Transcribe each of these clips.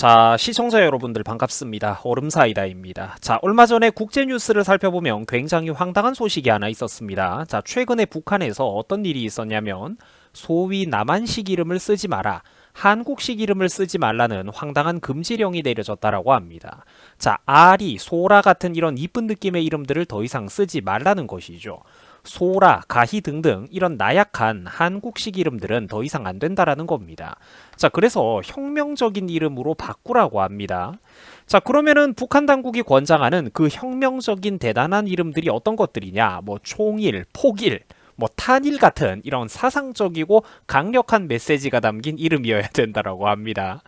자, 시청자 여러분들 반갑습니다. 얼음사이다입니다. 자, 얼마 전에 국제뉴스를 살펴보면 굉장히 황당한 소식이 하나 있었습니다. 자, 최근에 북한에서 어떤 일이 있었냐면 소위 남한식 이름을 쓰지 마라, 한국식 이름을 쓰지 말라는 황당한 금지령이 내려졌다라고 합니다. 자, 아리, 소라 같은 이런 이쁜 느낌의 이름들을 더 이상 쓰지 말라는 것이죠. 소라, 가희 등등 이런 나약한 한국식 이름들은 더 이상 안 된다라는 겁니다. 자, 그래서 혁명적인 이름으로 바꾸라고 합니다. 자, 그러면은 북한 당국이 권장하는 그 혁명적인 대단한 이름들이 어떤 것들이냐? 뭐 총일, 폭일, 뭐 탄일 같은 이런 사상적이고 강력한 메시지가 담긴 이름이어야 된다라고 합니다.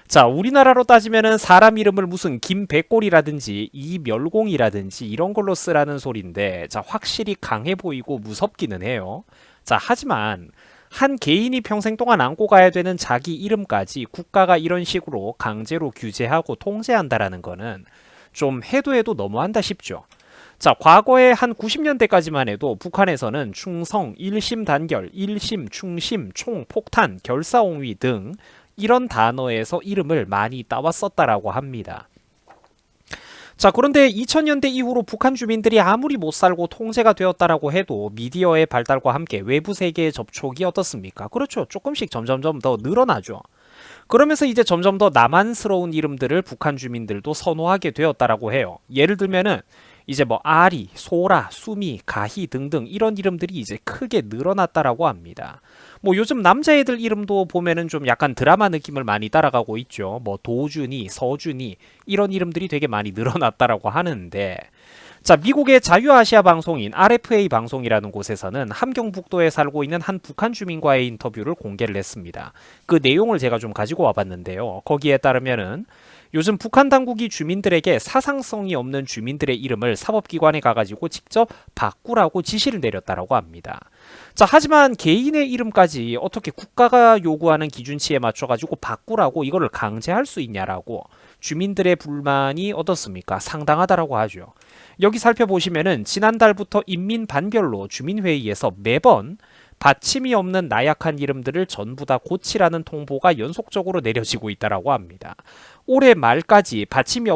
자, 우리나라로 따지면은 사람 이름을 무슨 김백골이라든지 이멸공이라든지 이런 걸로 쓰라는 소린데, 자, 확실히 강해 보이고 무섭기는 해요. 자, 하지만 한 개인이 평생 동안 안고 가야 되는 자기 이름까지 국가가 이런 식으로 강제로 규제하고 통제한다라는 거는 좀 해도 너무한다 싶죠. 자, 과거에 한 90년대까지만 해도 북한에서는 충성, 일심 단결, 일심, 충심, 총, 폭탄, 결사옹위 등 이런 단어에서 이름을 많이 따왔었다라고 합니다. 자, 그런데 2000년대 이후로 북한 주민들이 아무리 못 살고 통제가 되었다라고 해도 미디어의 발달과 함께 외부 세계의 접촉이 어떻습니까? 그렇죠. 조금씩 점점점 더 늘어나죠. 그러면서 이제 점점 더 남한스러운 이름들을 북한 주민들도 선호하게 되었다라고 해요. 예를 들면은 이제 뭐 아리, 소라, 수미, 가희 등등 이런 이름들이 이제 크게 늘어났다라고 합니다. 뭐 요즘 남자애들 이름도 보면은 좀 약간 드라마 느낌을 많이 따라가고 있죠. 뭐 도준이, 서준이 이런 이름들이 되게 많이 늘어났다라고 하는데, 자, 미국의 자유아시아 방송인 RFA 방송이라는 곳에서는 함경북도에 살고 있는 한 북한 주민과의 인터뷰를 공개를 했습니다. 그 내용을 제가 좀 가지고 와봤는데요. 거기에 따르면은 요즘 북한 당국이 주민들에게 사상성이 없는 주민들의 이름을 사법기관에 가가지고 직접 바꾸라고 지시를 내렸다라고 합니다. 자, 하지만 개인의 이름까지 어떻게 국가가 요구하는 기준치에 맞춰가지고 바꾸라고 이거를 강제할 수 있냐라고 주민들의 불만이 어떻습니까? 상당하다라고 하죠. 여기 살펴보시면은 지난달부터 인민반별로 주민회의에서 매번 받침이 없는 나약한 이름들을 전부 다 고치라는 통보가 연속적으로 내려지고 있다라고 합니다. 올해 말까지 받침이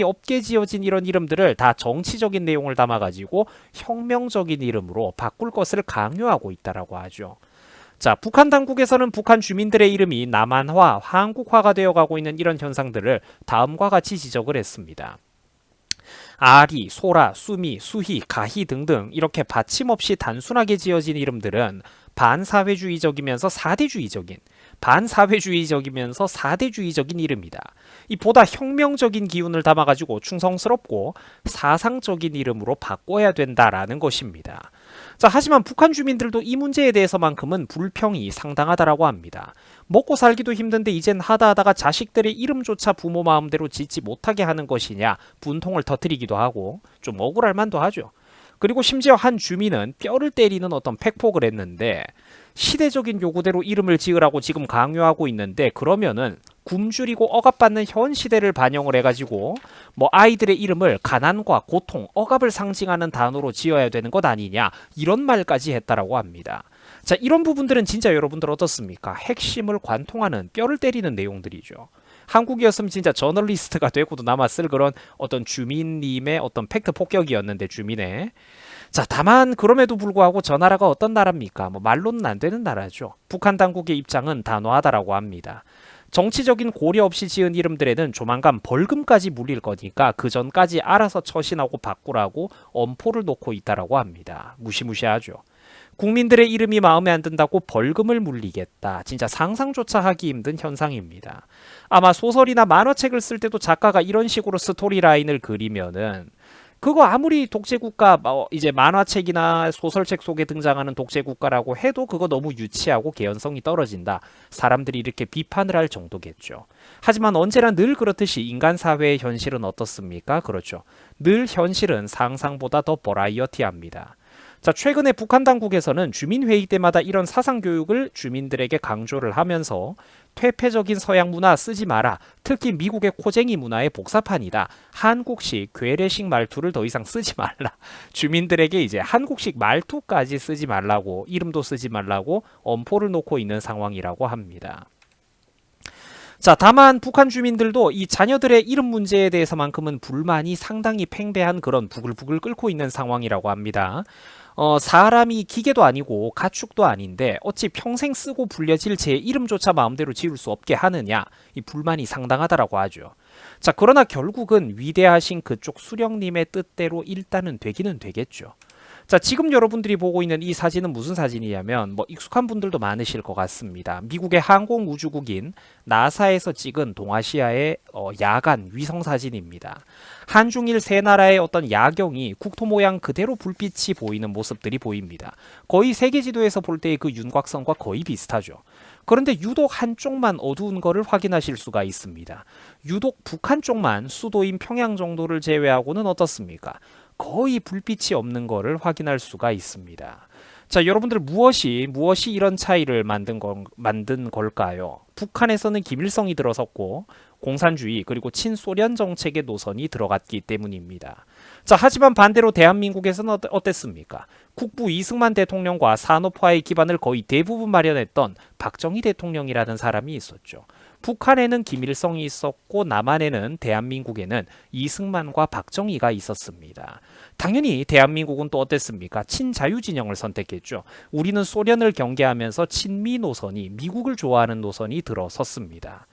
없게 지어진 이런 이름들을 다 정치적인 내용을 담아가지고 혁명적인 이름으로 바꿀 것을 강요하고 있다라고 하죠. 자, 북한 당국에서는 북한 주민들의 이름이 남한화, 한국화가 되어가고 있는 이런 현상들을 다음과 같이 지적을 했습니다. 아리, 소라, 수미, 수희, 가희 등등 이렇게 받침없이 단순하게 지어진 이름들은 반사회주의적이면서 사대주의적인 이름이다. 이 보다 혁명적인 기운을 담아가지고 충성스럽고 사상적인 이름으로 바꿔야 된다라는 것입니다. 자, 하지만 북한 주민들도 이 문제에 대해서만큼은 불평이 상당하다라고 합니다. 먹고 살기도 힘든데 이젠 하다하다가 자식들의 이름조차 부모 마음대로 짓지 못하게 하는 것이냐 분통을 터뜨리기도 하고 좀 억울할 만도 하죠. 그리고 심지어 한 주민은 뼈를 때리는 어떤 팩폭을 했는데, 시대적인 요구대로 이름을 지으라고 지금 강요하고 있는데 그러면은 굶주리고 억압받는 현 시대를 반영을 해가지고 뭐 아이들의 이름을 가난과 고통, 억압을 상징하는 단어로 지어야 되는 것 아니냐 이런 말까지 했다라고 합니다. 자, 이런 부분들은 진짜 여러분들 어떻습니까? 핵심을 관통하는 뼈를 때리는 내용들이죠. 한국이었으면 진짜 저널리스트가 되고도 남았을 그런 어떤 주민님의 어떤 팩트 폭격이었는데, 주민의. 자, 다만 그럼에도 불구하고 저 나라가 어떤 나라입니까? 뭐 말로는 안 되는 나라죠. 북한 당국의 입장은 단호하다라고 합니다. 정치적인 고려 없이 지은 이름들에는 조만간 벌금까지 물릴 거니까 그 전까지 알아서 처신하고 바꾸라고 엄포를 놓고 있다라고 합니다. 무시무시하죠. 국민들의 이름이 마음에 안 든다고 벌금을 물리겠다. 진짜 상상조차 하기 힘든 현상입니다. 아마 소설이나 만화책을 쓸 때도 작가가 이런 식으로 스토리라인을 그리면은 그거 아무리 독재국가, 이제 만화책이나 소설책 속에 등장하는 독재국가라고 해도 그거 너무 유치하고 개연성이 떨어진다. 사람들이 이렇게 비판을 할 정도겠죠. 하지만 언제나 늘 그렇듯이 인간 사회의 현실은 어떻습니까? 그렇죠. 늘 현실은 상상보다 더 버라이어티합니다. 자, 최근에 북한 당국에서는 주민회의 때마다 이런 사상교육을 주민들에게 강조를 하면서 퇴폐적인 서양 문화 쓰지 마라. 특히 미국의 코쟁이 문화의 복사판이다. 한국식 괴뢰식 말투를 더 이상 쓰지 말라. 주민들에게 이제 한국식 말투까지 쓰지 말라고, 이름도 쓰지 말라고 엄포를 놓고 있는 상황이라고 합니다. 자, 다만 북한 주민들도 이 자녀들의 이름 문제에 대해서만큼은 불만이 상당히 팽배한 그런 부글부글 끓고 있는 상황이라고 합니다. 사람이 기계도 아니고 가축도 아닌데 어찌 평생 쓰고 불려질 제 이름조차 마음대로 지을 수 없게 하느냐, 이 불만이 상당하다라고 하죠. 자, 그러나 결국은 위대하신 그쪽 수령님의 뜻대로 일단은 되기는 되겠죠. 자, 지금 여러분들이 보고 있는 이 사진은 무슨 사진이냐면 뭐 익숙한 분들도 많으실 것 같습니다. 미국의 항공우주국인 나사에서 찍은 동아시아의 야간 위성 사진입니다. 한중일 세 나라의 어떤 야경이 국토 모양 그대로 불빛이 보이는 모습들이 보입니다. 거의 세계 지도에서 볼 때의 그 윤곽선과 거의 비슷하죠. 그런데 유독 한쪽만 어두운 거를 확인하실 수가 있습니다. 유독 북한 쪽만 수도인 평양 정도를 제외하고는 어떻습니까? 거의 불빛이 없는 거를 확인할 수가 있습니다. 자, 여러분들 무엇이 이런 차이를 만든 걸까요? 북한에서는 김일성이 들어섰고 공산주의 그리고 친소련 정책의 노선이 들어갔기 때문입니다. 자, 하지만 반대로 대한민국에서는 어땠습니까? 국부 이승만 대통령과 산업화의 기반을 거의 대부분 마련했던 박정희 대통령이라는 사람이 있었죠. 북한에는 김일성이 있었고 남한에는 대한민국에는 이승만과 박정희가 있었습니다. 당연히 대한민국은 또 어땠습니까? 친자유 진영을 선택했죠. 우리는 소련을 경계하면서 친미 노선이, 미국을 좋아하는 노선이 들어섰습니다.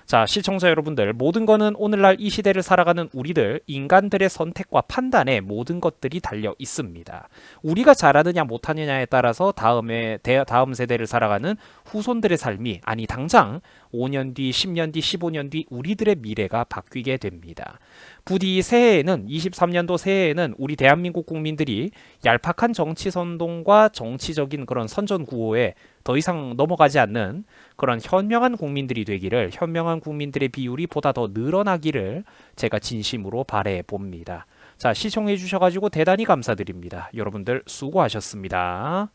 자, 시청자 여러분들, 모든 거는 오늘날 이 시대를 살아가는 우리들, 인간들의 선택과 판단에 모든 것들이 달려 있습니다. 우리가 잘하느냐 못하느냐에 따라서 다음 세대를 살아가는 후손들의 삶이, 아니 당장 5년 뒤, 10년 뒤, 15년 뒤 우리들의 미래가 바뀌게 됩니다. 부디 새해에는, 23년도 새해에는 우리 대한민국 국민들이 얄팍한 정치 선동과 정치적인 그런 선전구호에 더 이상 넘어가지 않는 그런 현명한 국민들이 되기를, 현명한 국민들의 비율이 보다 더 늘어나기를 제가 진심으로 바라해 봅니다. 자, 시청해 주셔가지고 대단히 감사드립니다. 여러분들 수고하셨습니다.